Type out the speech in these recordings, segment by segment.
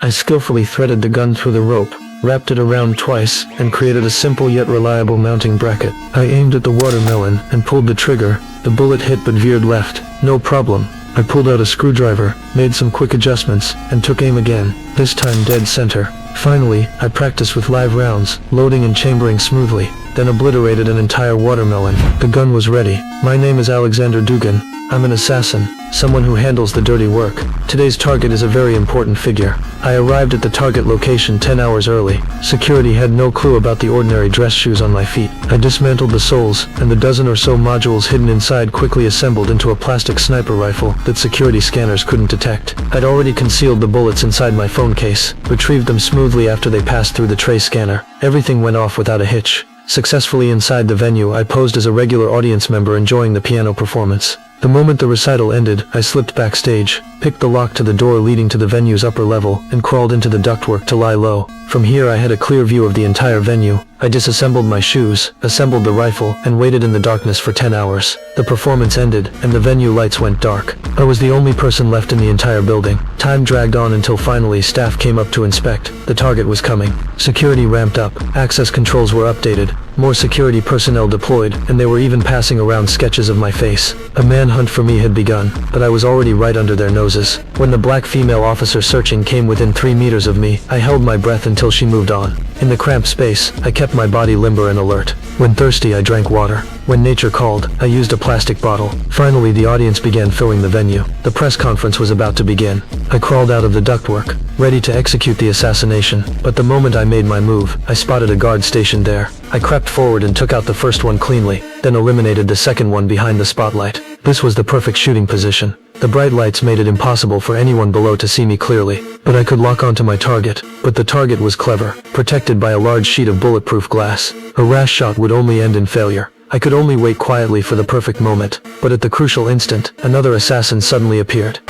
I skillfully threaded the gun through the rope, wrapped it around twice, and created a simple yet reliable mounting bracket. I aimed at the watermelon and pulled the trigger. The bullet hit but veered left. No problem. I pulled out a screwdriver, made some quick adjustments, and took aim again, this time dead center. Finally, I practiced with live rounds, loading and chambering smoothly, then obliterated an entire watermelon. The gun was ready. My name is Alexander Dugan. I'm an assassin, someone who handles the dirty work. Today's target is a very important figure. I arrived at the target location 10 hours early. Security had no clue about the ordinary dress shoes on my feet. I dismantled the soles, and the dozen or so modules hidden inside quickly assembled into a plastic sniper rifle that security scanners couldn't detect. I'd already concealed the bullets inside my phone case, retrieved them smoothly after they passed through the tray scanner. Everything went off without a hitch. Successfully inside the venue, I posed as a regular audience member enjoying the piano performance. The moment the recital ended, I slipped backstage, picked the lock to the door leading to the venue's upper level, and crawled into the ductwork to lie low. From here I had a clear view of the entire venue. I disassembled my shoes, assembled the rifle, and waited in the darkness for 10 hours. The performance ended, and the venue lights went dark. I was the only person left in the entire building. Time dragged on until finally staff came up to inspect. The target was coming. Security ramped up, access controls were updated, more security personnel deployed, and they were even passing around sketches of my face. A manhunt for me had begun, but I was already right under their noses. When the black female officer searching came within 3 meters of me, I held my breath until she moved on. In the cramped space, I kept my body limber and alert. When thirsty, I drank water. When nature called, I used a plastic bottle. Finally, the audience began filling the venue. The press conference was about to begin. I crawled out of the ductwork, ready to execute the assassination, but the moment I made my move, I spotted a guard stationed there. I crept forward and took out the first one cleanly, then eliminated the second one behind the spotlight. This was the perfect shooting position. The bright lights made it impossible for anyone below to see me clearly, but I could lock onto my target. But the target was clever, protected by a large sheet of bulletproof glass. A rash shot would only end in failure. I could only wait quietly for the perfect moment, but at the crucial instant, another assassin suddenly appeared.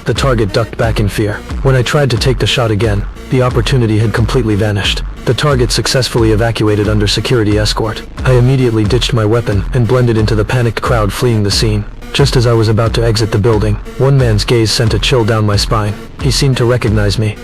The target ducked back in fear. When I tried to take the shot again, the opportunity had completely vanished. The target successfully evacuated under security escort. I immediately ditched my weapon and blended into the panicked crowd fleeing the scene. Just as I was about to exit the building, one man's gaze sent a chill down my spine. He seemed to recognize me.